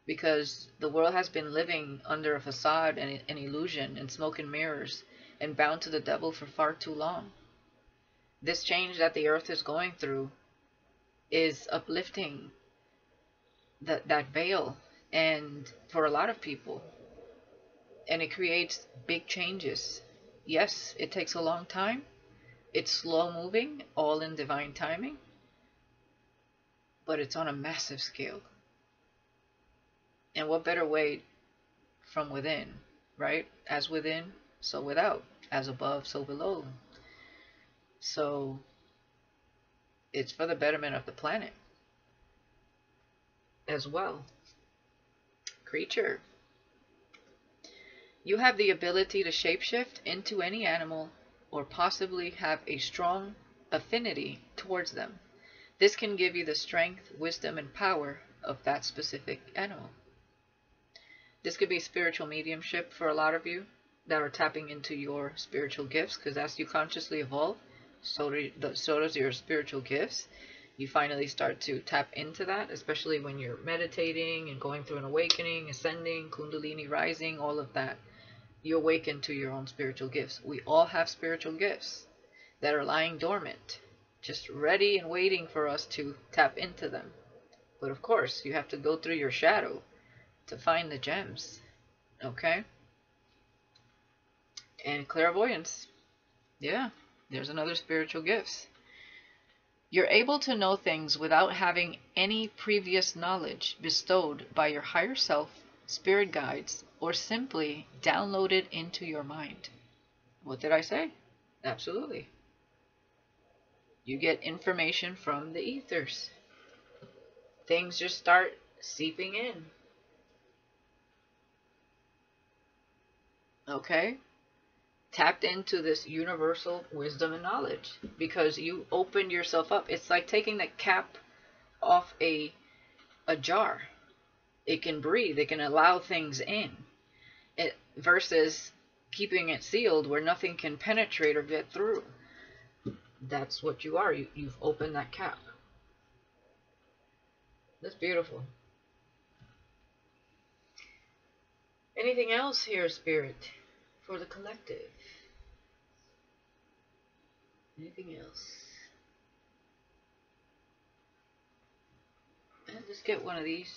Because the world has been living under a facade and an illusion and smoke and mirrors and bound to the devil for far too long. This change that the earth is going through is uplifting that veil, and for a lot of people. And it creates big changes. Yes, it takes a long time. It's slow moving, all in divine timing. But it's on a massive scale. And what better way from within, right? As within, so without. As above, so below. So it's for the betterment of the planet as well. Creature. You have the ability to shapeshift into any animal or possibly have a strong affinity towards them. This can give you the strength, wisdom, and power of that specific animal. This could be spiritual mediumship for a lot of you that are tapping into your spiritual gifts, because as you consciously evolve, so does your spiritual gifts. You finally start to tap into that, especially when you're meditating and going through an awakening, ascending, kundalini rising, all of that. You awaken to your own spiritual gifts. We all have spiritual gifts that are lying dormant, just ready and waiting for us to tap into them. But of course, you have to go through your shadow to find the gems. Okay? And clairvoyance. Yeah, there's another spiritual gifts. You're able to know things without having any previous knowledge bestowed by your higher self, spirit guides, or simply downloaded into your mind. What did I say? Absolutely. You get information from the ethers. Things just start seeping in. Okay? Tapped into this universal wisdom and knowledge because you opened yourself up. It's like taking the cap off a jar. It can breathe. It can allow things in. Versus keeping it sealed where nothing can penetrate or get through. That's what you are. You've opened that cap. That's beautiful. Anything else here, Spirit, for the collective? Anything else? And just get one of these.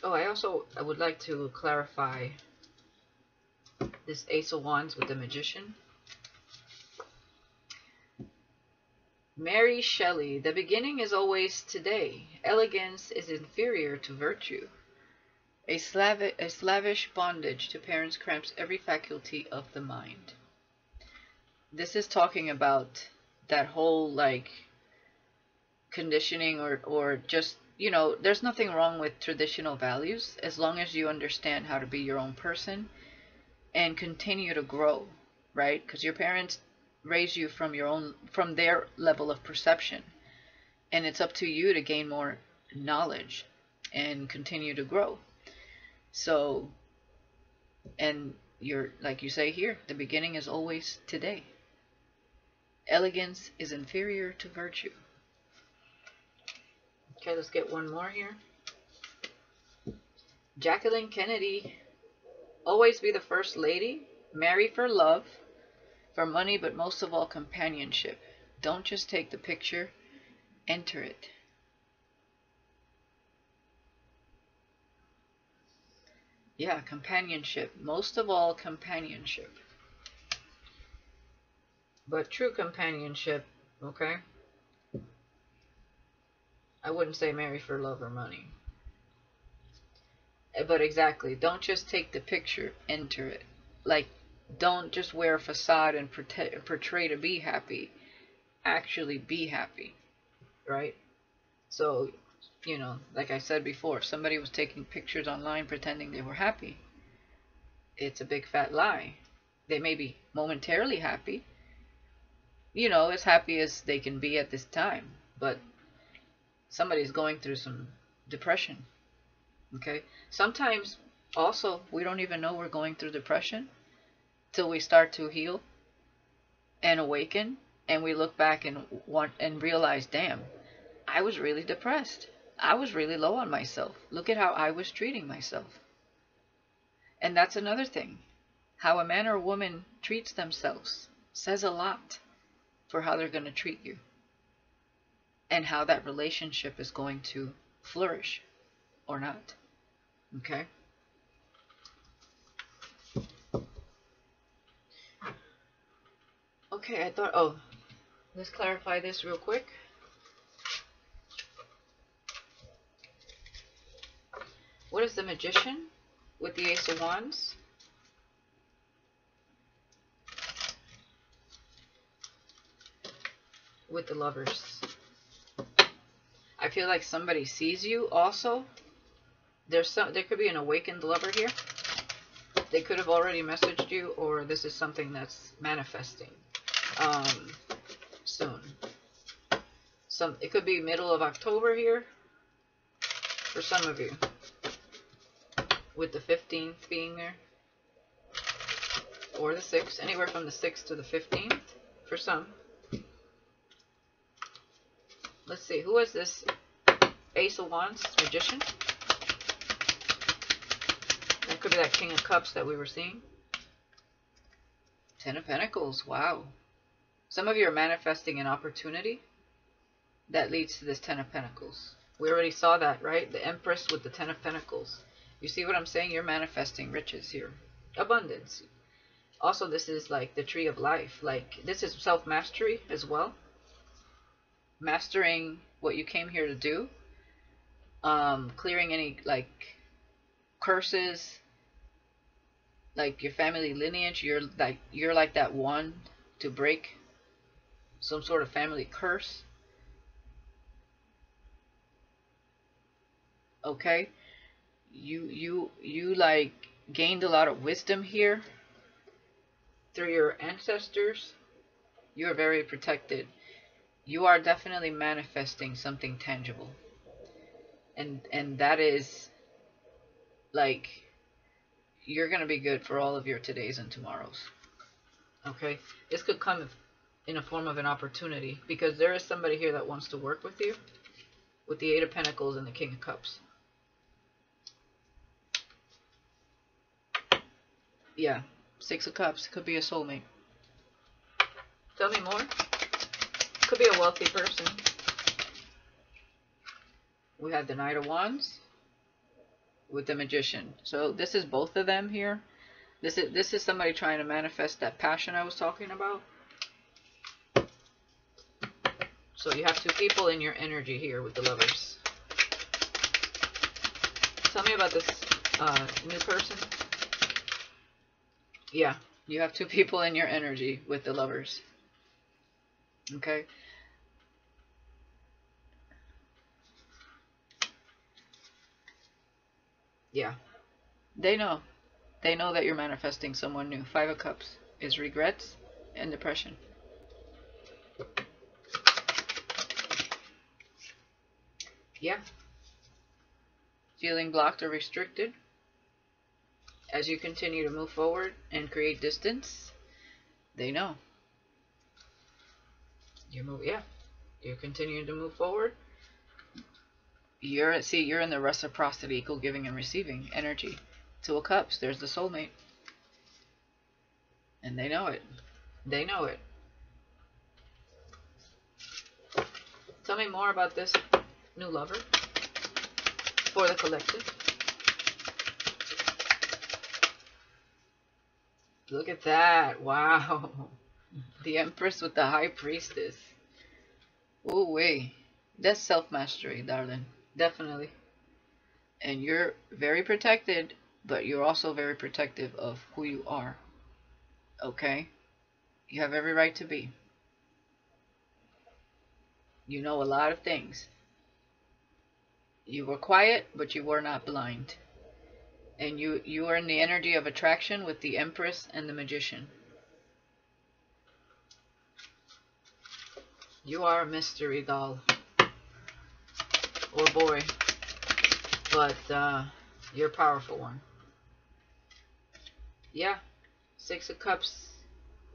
Oh, I would like to clarify this Ace of Wands with the Magician. Mary Shelley, the beginning is always today. Elegance is inferior to virtue. A slavish bondage to parents cramps every faculty of the mind. This is talking about that whole, like, conditioning or just, you know, there's nothing wrong with traditional values as long as you understand how to be your own person and continue to grow, right? Because your parents raise you from their level of perception, and it's up to you to gain more knowledge and continue to grow. So, and you're, like you say here, the beginning is always today. Elegance is inferior to virtue. Okay, let's get one more here. Jacqueline Kennedy, always be the first lady. Marry for love, for money, but most of all companionship. Don't just take the picture, enter it. Yeah, companionship. Most of all companionship. But true companionship, okay? I wouldn't say marry for love or money. But exactly, don't just take the picture, enter it. Like, don't just wear a facade and portray to be happy. Actually be happy, right? So, you know, like I said before, if somebody was taking pictures online pretending they were happy, it's a big fat lie. They may be momentarily happy, you know, as happy as they can be at this time, but somebody's going through some depression. Okay, sometimes also we don't even know we're going through depression till we start to heal and awaken, and we look back and realize, damn, I was really depressed. I was really low on myself. Look at how I was treating myself. And that's another thing. How a man or a woman treats themselves says a lot for how they're going to treat you and how that relationship is going to flourish or not. Okay? Okay, I thought, oh, let's clarify this real quick. What is the Magician with the Ace of Wands? With the Lovers. I feel like somebody sees you also. There could be an awakened lover here. They could have already messaged you, or this is something that's manifesting soon. It could be middle of October here for some of you, with the 15th being there, or the 6th, anywhere from the 6th to the 15th for some. Let's see, who is this Ace of Wands Magician? That could be that King of Cups that we were seeing. 10 of Pentacles, wow. Some of you are manifesting an opportunity that leads to this 10 of Pentacles. We already saw that, right? The Empress with the 10 of Pentacles. You see what I'm saying? You're manifesting riches here. Abundance. Also, this is like the tree of life. Like, this is self-mastery as well. Mastering what you came here to do. Clearing any, like, curses. Like your family lineage. You're like that one to break some sort of family curse. Okay? You like gained a lot of wisdom here through your ancestors. You are very protected. You are definitely manifesting something tangible. And that is like, you're going to be good for all of your todays and tomorrows. Okay? This could come in a form of an opportunity, because there is somebody here that wants to work with you with the 8 of Pentacles and the King of Cups. Yeah, 6 of Cups. Could be a soulmate. Tell me more. Could be a wealthy person. We had the Knight of Wands. with the Magician. So this is both of them here. This is somebody trying to manifest that passion I was talking about. So you have two people in your energy here with the Lovers. Tell me about this new person. Yeah, you have two people in your energy with the Lovers. Okay. Yeah. They know. They know that you're manifesting someone new. Five of Cups is regrets and depression. Yeah. Feeling blocked or restricted as you continue to move forward and create distance. They know. Yeah. You're continuing to move forward. You're in the reciprocity, equal giving and receiving energy. Two of Cups, there's the soulmate. And they know it. They know it. Tell me more about this new lover for the collective. Look at that. Wow. The Empress with the High Priestess. Ooh, wait. That's self-mastery, darling. Definitely. And you're very protected, but you're also very protective of who you are. Okay? You have every right to be. You know a lot of things. You were quiet, but you were not blind. And you are in the energy of attraction with the Empress and the Magician. You are a mystery doll. Or boy. But you're a powerful one. Yeah. Six of Cups,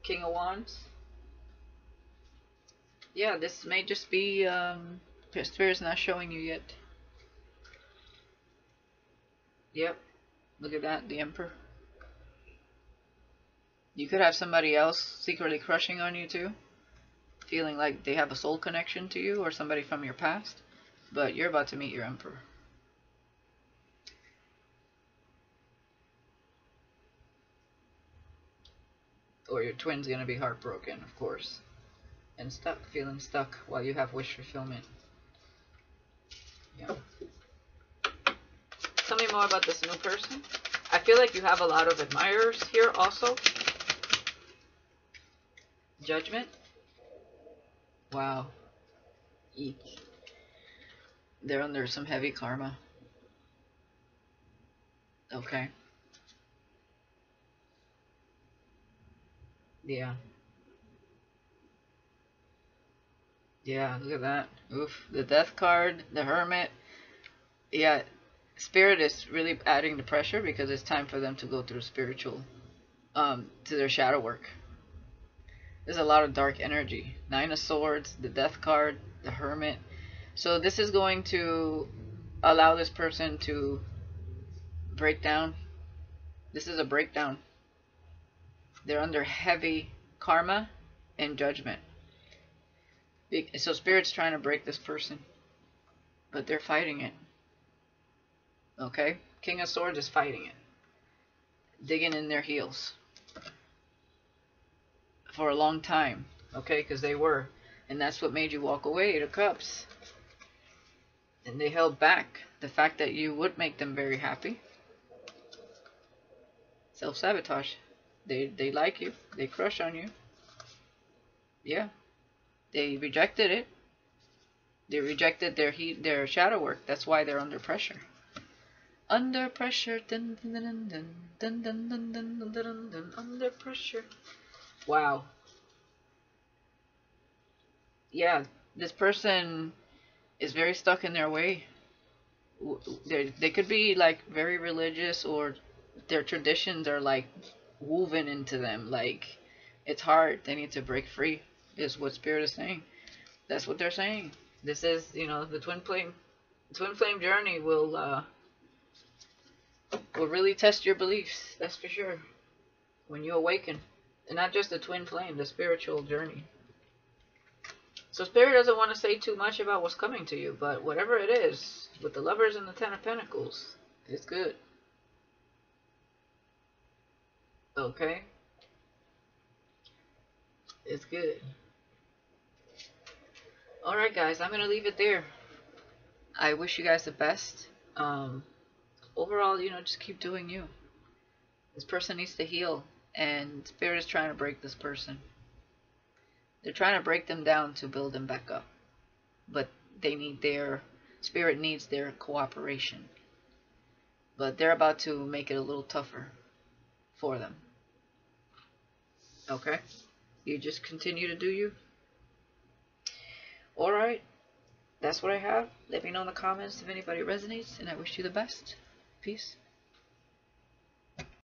King of Wands. Yeah, this may just be Spirit's not showing you yet. Yep. Look at that, the Emperor. You could have somebody else secretly crushing on you too. Feeling like they have a soul connection to you or somebody from your past. But you're about to meet your Emperor. Or your twin's going to be heartbroken, of course. And stuck, feeling stuck while you have wish fulfillment. Yeah. Tell me more about this new person. I feel like you have a lot of admirers here also. Judgment. Wow. Eek. They're under some heavy karma. Okay. Yeah. Yeah, look at that. Oof. The Death card, the Hermit. Yeah, Spirit is really adding the pressure because it's time for them to go through spiritual, to their shadow work. There's a lot of dark energy. Nine of Swords, the Death card, the Hermit. So this is going to allow this person to break down. This is a breakdown. They're under heavy karma and judgment. So Spirit's trying to break this person, but they're fighting it. Okay? King of Swords is fighting it. Digging in their heels. For a long time. Okay? Because they were. And that's what made you walk away, the Cups. And they held back the fact that you would make them very happy. Self-sabotage. They like you. They crush on you. Yeah. They rejected it. They rejected their shadow work. That's why they're under pressure. Under pressure. Dun, dun, dun, dun, dun, dun, dun, dun, dun, dun, dun, under pressure. Wow. Yeah, this person is very stuck in their way. They could be like very religious, or their traditions are like woven into them. Like, it's hard. They need to break free, is what Spirit is saying. That's what they're saying. This is, the twin flame journey will really test your beliefs. That's for sure. When you awaken. And not just the twin flame, the spiritual journey. So Spirit doesn't want to say too much about what's coming to you, but whatever it is, with the Lovers and the Ten of Pentacles, It's good. Okay? It's good. Alright, guys, I'm going to leave it there. I wish you guys the best. Overall, just keep doing you. This person needs to heal, and Spirit is trying to break this person. They're trying to break them down to build them back up. But Spirit needs their cooperation. But they're about to make it a little tougher for them. Okay? You just continue to do you. Alright. That's what I have. Let me know in the comments if anybody resonates, and I wish you the best. Peace.